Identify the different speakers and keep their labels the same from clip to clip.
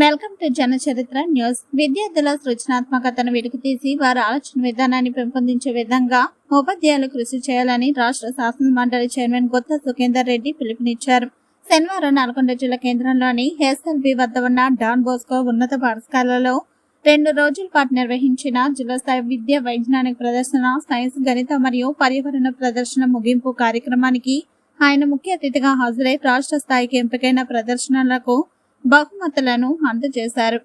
Speaker 1: Welcome to జన చరిత్ర news. విద్యార్థుల సృజనాత్మకతను వెలికితీసి వారి ఆలోచన విధానాన్ని పెంపొందించే విధంగా ఉపాధ్యాయులు కృషి చేయాలని రాష్ట్ర శాసన మండలి చైర్మన్ గుత్తా సుఖేందర్ రెడ్డి పిలుపునిచ్చారు. శనివారం నల్గొండ జిల్లా కేంద్రంలోని ఎస్ఎల్బి వద్ద ఉన్న డాన్ బోస్కో ఉన్నత పాఠశాలలో 2 రోజుల పాటు నిర్వహించిన జిల్లా స్థాయి విద్యా వైజ్ఞానిక ప్రదర్శన, సైన్స్, గణిత మరియు పర్యావరణ ప్రదర్శన ముగింపు కార్యక్రమానికి ఆయన ముఖ్య అతిథిగా హాజరై రాష్ట్ర స్థాయికి ఎంపికైన ప్రదర్శనలకు బహుమతులను అందజేశారు.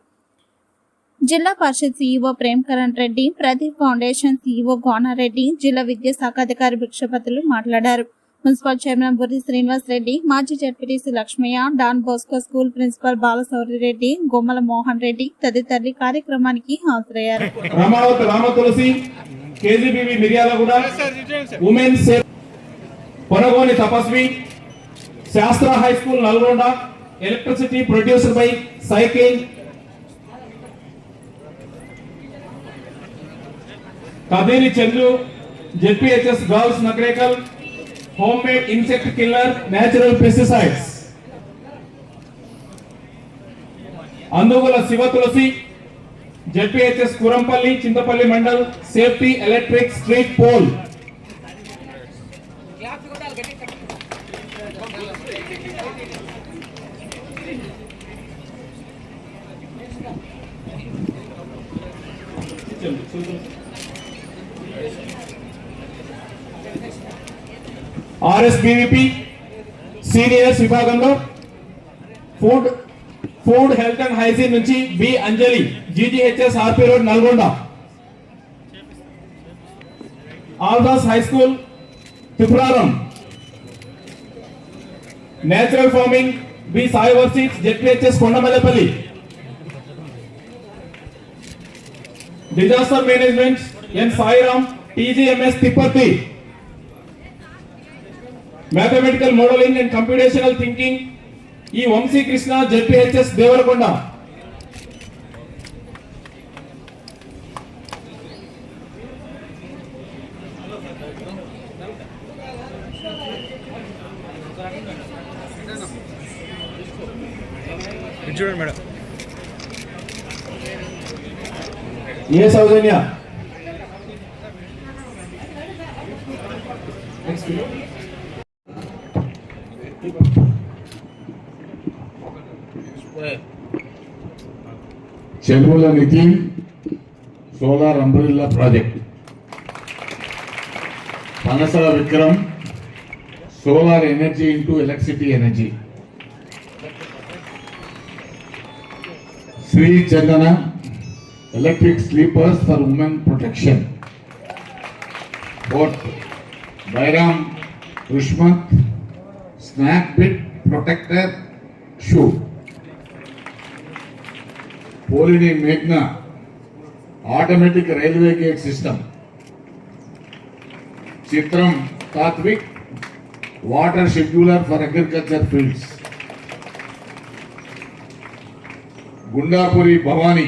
Speaker 1: Zilla Parishad CEO Premakaran Reddy, Pradeep foundation CEO Gonareddy, జిల్లా విద్యాశాఖ అధికారి భిక్షపతులు మాట్లాడారు. మున్సిపల్ చైర్మన్ బుర్రి శ్రీనివాస్ రెడ్డి, మాజీ ZPTC Lakshmaiah, Don Bosco school principal Balashouri Reddy, Gommala Mohan Reddy తదితరులు కార్యక్రమానికి హాజరయ్యారు.
Speaker 2: Shastra high school Nalgonda, electricity produced by cycling, Kadiri Chandu, JPHS Girls Nagrekal, homemade insect killer, natural pesticides. Andugula Siva Tulasi, JPHS Kurampalli, Chintapalli Mandal, safety electric street pole. RSBVP seniors విభాగంలో food health and hygiene నుంచి B Anjali, GGHS RP road Nalgonda. Aldas high school Tripuraram. Natural farming B Sai Varsith, JPHS Kondamallapally. Disaster management N Sairam, TGMS Thipparthi. Mathematical modelling and computational thinking E Vamshi Krishna, JPHS Devarakonda.
Speaker 3: చూడండి madam.
Speaker 2: A Soujanya.
Speaker 4: Cheruvula Nitin solar umbrella project. Panasala Vikram solar energy into electricity energy. Sri Chandana electric slippers for women protection. Fourth Bairam Rushmath snake bite protector shoe. Polini మేఘ్నా automatic railway gate system. Chitram Tatvik water scheduler for agriculture fields. Gundapuri Bhavani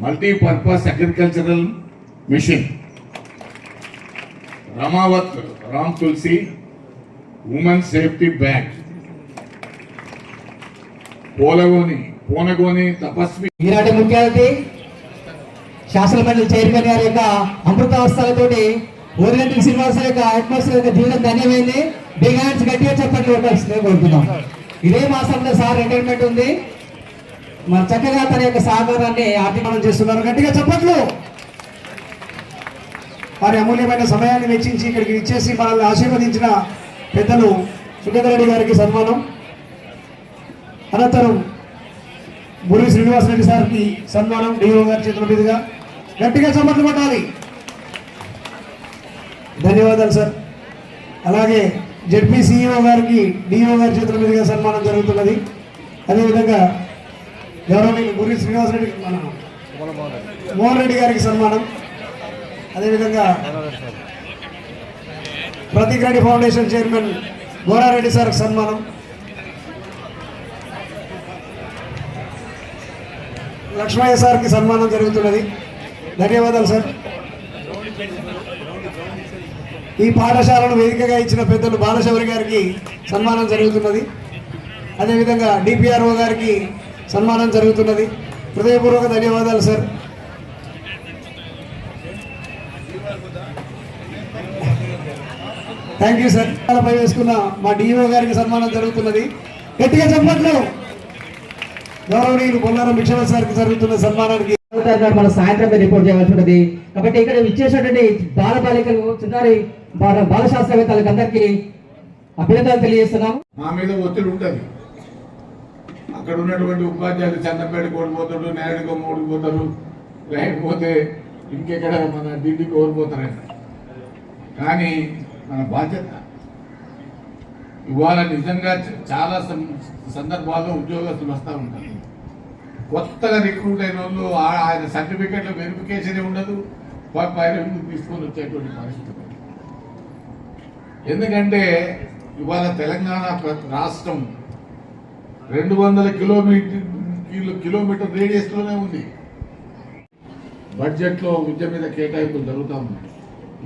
Speaker 4: multipurpose agricultural machine. Ramavath Ram Tulasi women safety bag. Ponagoni Tapaswi.
Speaker 5: ఈనాటి ముఖ్య అతిథి శాసన మండలి chairman గారి యొక్క అమృతావస్థలతోటి oriental Srinivasa యొక్క atmosphere యొక్క జీవితం ధన్యమైంది. బిగ్ హ్యాండ్స్ గట్టిగా చెప్పండి కొట్టాల్సిందే కోరుతున్నాం. ఇదే మాసంలో సార్ ఎంటర్టైన్మెంట్ ఉంది. మరి చక్కగా తన యొక్క సహకారాన్ని ఆర్థికం చేస్తున్నారు. గట్టిగా చెప్పట్లు. వారి అమూల్యమైన సమయాన్ని వెచ్చించి ఇక్కడికి ఇచ్చేసి మనల్ని ఆశీర్వదించిన పెద్దలు సుఖేందర్ రెడ్డి గారికి సన్మానం. అనంతరం బుర్రి శ్రీనివాసరెడ్డి సార్కి సన్మానం డిఓ గారి చేతుల మీదుగా. గట్టిగా చప్పట్లు కొట్టాలి. ధన్యవాదాలు సార్. అలాగే జడ్పీ సిఇఓ గారికి డిఓ గారి చేతుల మీదుగా సన్మానం జరుగుతున్నది. అదేవిధంగా గౌరవనీయులు బుర్రి శ్రీనివాసరెడ్డి మోహన్ రెడ్డి గారికి సన్మానం. అదేవిధంగా ప్రతీక్ రెడ్డి ఫౌండేషన్ చైర్మన్ గోరారెడ్డి సార్కి సన్మానం. లక్ష్మయ్య సార్కి సన్మానం జరుగుతున్నది. ధన్యవాదాలు సార్. ఈ పాఠశాలను వేదికగా ఇచ్చిన పెద్దలు బాలశౌరి గారికి సన్మానం జరుగుతున్నది. అదేవిధంగా డిపిఆర్ఓ గారికి సన్మానం జరుగుతున్నది. హృదయపూర్వక ధన్యవాదాలు సార్. Thank you sir. పై వేసుకున్న మా డిఓ గారికి సన్మానం జరుగుతున్నది. గట్టిగా చెప్పట్లు. గౌరవనీయులు బొల్లారం భిక్షణ సార్కి జరుగుతున్న సన్మానానికి మన సాయంత్రం రిపోర్ట్ చేయవలసి ఉంటుంది. కాబట్టి ఇక్కడ ఇచ్చేసినటువంటి బాలబాలికలు చిన్నారి బాల శాస్త్రవేత్తలకు అందరికీ అభినందనలు తెలియజేస్తున్నాము.
Speaker 4: మా మీద ఒత్తిడి ఉంటుంది. అక్కడ ఉన్నటువంటి ఉపాధ్యాయులు చందంపేటకు ఓడిపోతాడు, నేరడికి ఓడిపోతారు, లేకపోతే ఇంకెక్కడ మన ఢిల్లీకి ఓడిపోతారని. కానీ మన బాధ్యత ఇవాళ నిజంగా చాలా సందర్భాల్లో ఉద్యోగస్తులు వస్తూ ఉంటారు. కొత్తగా రిక్రూట్ అయిన వాళ్ళు ఆయన సర్టిఫికెట్ల వెరిఫికేషన్ ఉండదు, పైన తీసుకొని వచ్చేటువంటి పరిస్థితి. ఎందుకంటే ఇవాళ తెలంగాణ రాష్ట్రం 200 కిలోమీటర్ రేడియస్లోనే ఉంది. బడ్జెట్లో విద్య మీద కేటాయింపులు జరుగుతూ ఉన్నాయి.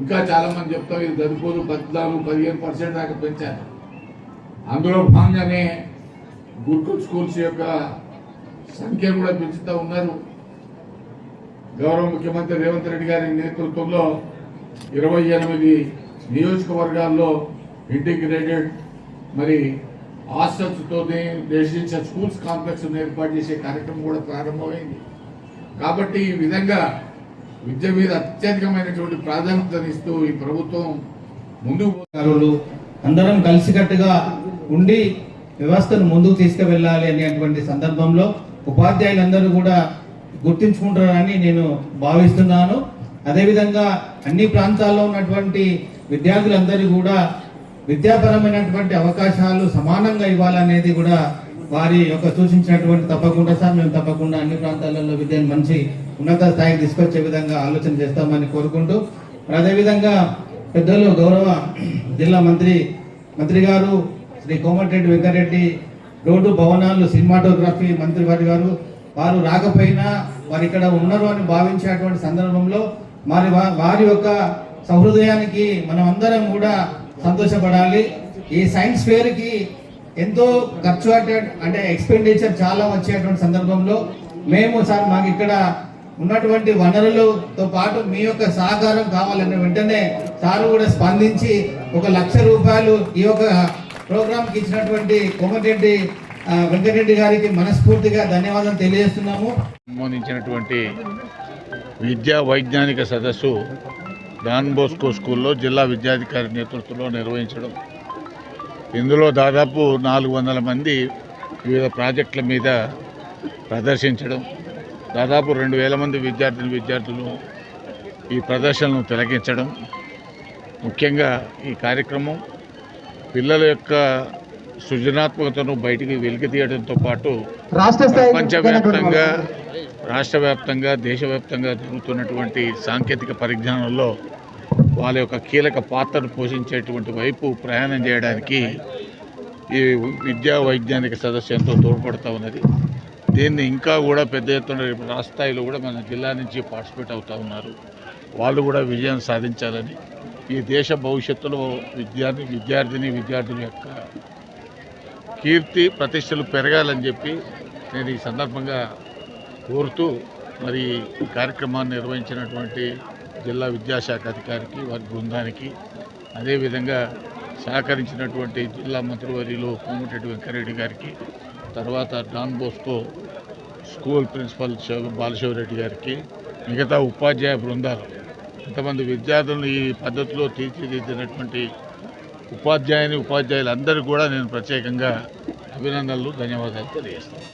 Speaker 4: ఇంకా చాలా మంది చెప్తాం ఇది సరిపోదు, 14-15% దాకా పెంచారు. అందులో భాగంగానే గురుకుల్ స్కూల్స్ యొక్క సంఖ్య కూడా పెంచుతూ ఉన్నారు. గౌరవ ముఖ్యమంత్రి రేవంత్ రెడ్డి గారి నేతృత్వంలో 28 నియోజకవర్గాల్లో ఇంటిగ్రేటెడ్ మరి హాస్టల్స్ తోనే రెసిడెన్షియల్ స్కూల్స్ కాంప్లెక్స్ ఏర్పాటు చేసే కార్యక్రమం కూడా ప్రారంభమైంది. కాబట్టి ఈ విధంగా విద్య మీద అత్యధికమైనటువంటి ప్రాధాన్యతనిస్తూ ఈ ప్రభుత్వం ముందుకు
Speaker 3: అందరం కలిసికట్టుగా ఉండి వ్యవస్థను ముందుకు తీసుకువెళ్ళాలి అనేటువంటి సందర్భంలో ఉపాధ్యాయులందరూ కూడా గుర్తించుకుంటారని నేను భావిస్తున్నాను. అదేవిధంగా అన్ని ప్రాంతాల్లో ఉన్నటువంటి విద్యార్థులందరూ కూడా విద్యాపరమైనటువంటి అవకాశాలు సమానంగా ఇవ్వాలనేది కూడా వారి యొక్క సూచించినటువంటి తప్పకుండా సార్ మేము తప్పకుండా అన్ని ప్రాంతాలలో విద్యను మంచి ఉన్నత స్థాయికి తీసుకొచ్చే విధంగా ఆలోచన చేస్తామని కోరుకుంటూ, అదేవిధంగా పెద్దలు గౌరవ జిల్లా మంత్రి గారు శ్రీ కోమటిరెడ్డి వెంకటరెడ్డి రోడ్డు భవనాలు సినిమాటోగ్రఫీ మంత్రి వారు రాకపోయినా వారు ఇక్కడ ఉన్నారు అని భావించేటువంటి సందర్భంలో వారి యొక్క సహృదయానికి మనం అందరం కూడా సంతోషపడాలి. ఈ సైన్స్ ఫేర్ కి ఎంతో ఖర్చు అంటే ఎక్స్పెండిచర్ చాలా వచ్చేటువంటి సందర్భంలో మేము సార్ మాకు ఇక్కడ ఉన్నటువంటి వనరులతో పాటు మీ యొక్క సహకారం కావాలనే వెంటనే సార్ కూడా స్పందించి 1 లక్ష రూపాయలు ఈ యొక్క ప్రోగ్రామ్ కి ఇచ్చినటువంటి కోమటిరెడ్డి వెంకటరెడ్డి గారికి మనస్ఫూర్తిగా ధన్యవాదాలు తెలియజేస్తున్నాము.
Speaker 6: సంబంధించినటువంటి విద్యా వైజ్ఞానిక సదస్సు డాన్ బోస్కో స్కూల్లో జిల్లా విద్యాధికారి నేతృత్వంలో నిర్వహించడం, ఇందులో దాదాపు 400 మంది వివిధ ప్రాజెక్టుల మీద ప్రదర్శించడం, దాదాపు 2000 మంది విద్యార్థులు ఈ ప్రదర్శనను తిలకించడం. ముఖ్యంగా ఈ కార్యక్రమం పిల్లల యొక్క సృజనాత్మకతను బయటికి వెలికి తీయడంతో పాటు రాష్ట్ర వ్యాప్తంగా దేశవ్యాప్తంగా జరుగుతున్నటువంటి సాంకేతిక పరిజ్ఞానంలో వాళ్ళ యొక్క కీలక పాత్రను పోషించేటువంటి వైపు ప్రయాణం చేయడానికి ఈ విద్యా వైజ్ఞానిక సదస్సు ఎంతో తోడ్పడుతూ ఉన్నది. దీన్ని ఇంకా కూడా పెద్ద ఎత్తున రాష్ట్ర స్థాయిలో కూడా మన జిల్లా నుంచి పార్టిసిపేట్ అవుతూ ఉన్నారు. వాళ్ళు కూడా విజయం సాధించాలని, ఈ దేశ భవిష్యత్తులో విద్యార్థుల యొక్క కీర్తి ప్రతిష్టలు పెరగాలని చెప్పి నేను ఈ సందర్భంగా కోరుతూ, మరి ఈ కార్యక్రమాన్ని నిర్వహించినటువంటి జిల్లా విద్యాశాఖ అధికారికి వారి బృందానికి, అదేవిధంగా సహకరించినటువంటి జిల్లా మంత్రివర్యులు కోమటిరెడ్డి వెంకటరెడ్డి గారికి, తర్వాత డాన్ బోస్కో స్కూల్ ప్రిన్సిపల్ బాలశివరెడ్డి గారికి, మిగతా ఉపాధ్యాయ బృందాలు, ఇంతమంది విద్యార్థులను ఈ పద్ధతిలో తీర్చిదిద్దినటువంటి ఉపాధ్యాయులందరూ కూడా నేను ప్రత్యేకంగా అభినందనలు, ధన్యవాదాలు తెలియజేస్తాను.